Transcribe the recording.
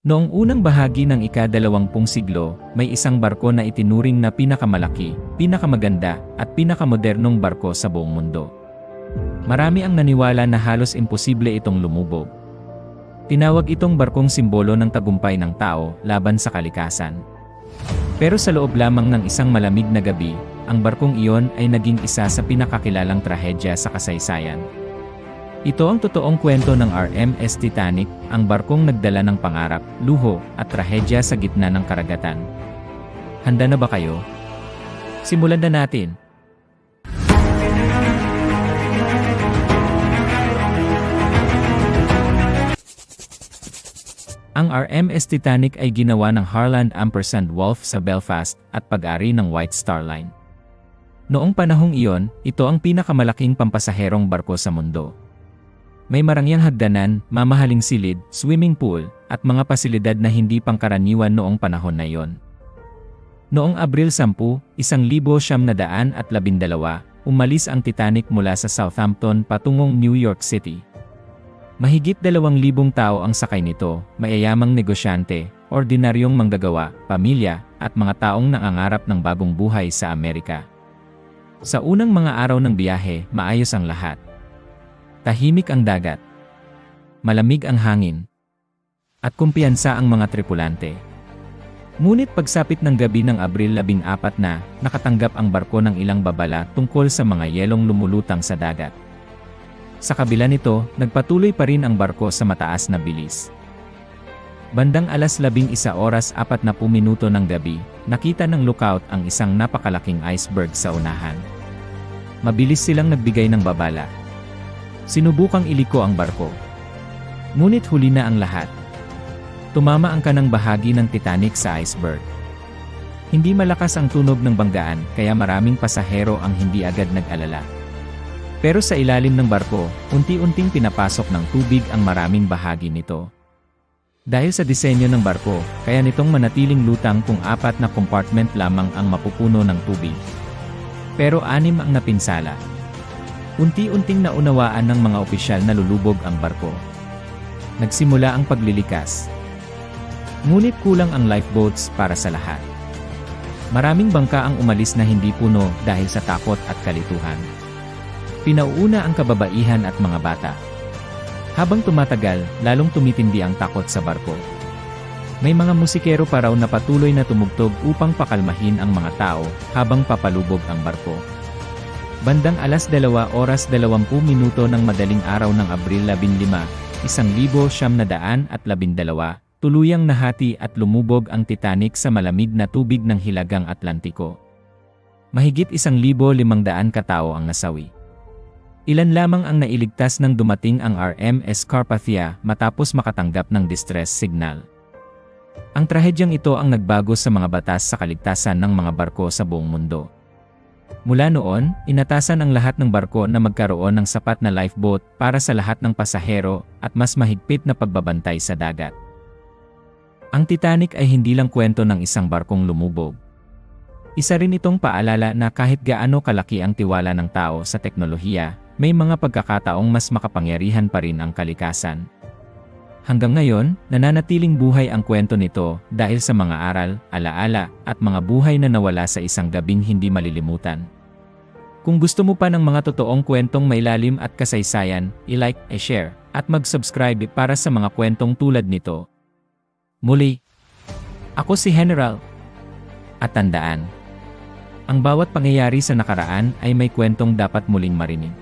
Noong unang bahagi ng ika-20 siglo, may isang barko na itinuring na pinakamalaki, pinakamaganda, at pinakamodernong barko sa buong mundo. Marami ang naniwala na halos imposible itong lumubog. Tinawag itong barkong simbolo ng tagumpay ng tao laban sa kalikasan. Pero sa loob lamang ng isang malamig na gabi, ang barkong iyon ay naging isa sa pinakakilalang trahedya sa kasaysayan. Ito ang totoong kwento ng RMS Titanic, ang barkong nagdala ng pangarap, luho, at trahedya sa gitna ng karagatan. Handa na ba kayo? Simulan na natin! Ang RMS Titanic ay ginawa ng Harland & Wolff sa Belfast at pag-ari ng White Star Line. Noong panahong iyon, ito ang pinakamalaking pampasaherong barko sa mundo. May marangyang hagdanan, mamahaling silid, swimming pool, at mga pasilidad na hindi pangkaraniwan noong panahon na iyon. Noong Abril 10, 1912, umalis ang Titanic mula sa Southampton patungong New York City. Mahigit 2,000 tao ang sakay nito, mayayamang negosyante, ordinaryong manggagawa, pamilya, at mga taong nangangarap ng bagong buhay sa Amerika. Sa unang mga araw ng biyahe, maayos ang lahat. Tahimik ang dagat. Malamig ang hangin. At kumpiyansa ang mga tripulante. Ngunit pagsapit ng gabi ng Abril 14 na, nakatanggap ang barko ng ilang babala tungkol sa mga yelong lumulutang sa dagat. Sa kabila nito, nagpatuloy pa rin ang barko sa mataas na bilis. Bandang alas 11:40 ng gabi, nakita ng lookout ang isang napakalaking iceberg sa unahan. Mabilis silang nagbigay ng babala. Sinubukang iliko ang barko. Ngunit huli na ang lahat. Tumama ang kanang bahagi ng Titanic sa iceberg. Hindi malakas ang tunog ng banggaan kaya maraming pasahero ang hindi agad nag-alala. Pero sa ilalim ng barko, unti-unting pinapasok ng tubig ang maraming bahagi nito. Dahil sa disenyo ng barko, kaya nitong manatiling lutang kung 4 na compartment lamang ang mapupuno ng tubig. Pero 6 ang napinsala. Unti-unting naunawaan ng mga opisyal na lulubog ang barko. Nagsimula ang paglilikas. Ngunit kulang ang lifeboats para sa lahat. Maraming bangka ang umalis na hindi puno dahil sa takot at kalituhan. Pinauuna ang kababaihan at mga bata. Habang tumatagal, lalong tumitindi ang takot sa barko. May mga musikero pa raw na patuloy na tumugtog upang pakalmahin ang mga tao habang papalubog ang barko. Bandang alas 2:20 ng madaling araw ng Abril 15, 1912, tuluyang nahati at lumubog ang Titanic sa malamig na tubig ng Hilagang Atlantiko. Mahigit 1,500 katao ang nasawi. Ilan lamang ang nailigtas nang dumating ang RMS Carpathia matapos makatanggap ng distress signal. Ang trahedyang ito ang nagbago sa mga batas sa kaligtasan ng mga barko sa buong mundo. Mula noon, inatasan ang lahat ng barko na magkaroon ng sapat na lifeboat para sa lahat ng pasahero at mas mahigpit na pagbabantay sa dagat. Ang Titanic ay hindi lang kwento ng isang barkong lumubog. Isa rin itong paalala na kahit gaano kalaki ang tiwala ng tao sa teknolohiya, may mga pagkakataong mas makapangyarihan pa rin ang kalikasan. Hanggang ngayon, nananatiling buhay ang kwento nito dahil sa mga aral, alaala, at mga buhay na nawala sa isang gabing hindi malilimutan. Kung gusto mo pa ng mga totoong kwentong may lalim at kasaysayan, i-like, i-share, at mag-subscribe para sa mga kwentong tulad nito. Muli, ako si General. At tandaan, ang bawat pangyayari sa nakaraan ay may kwentong dapat muling marinig.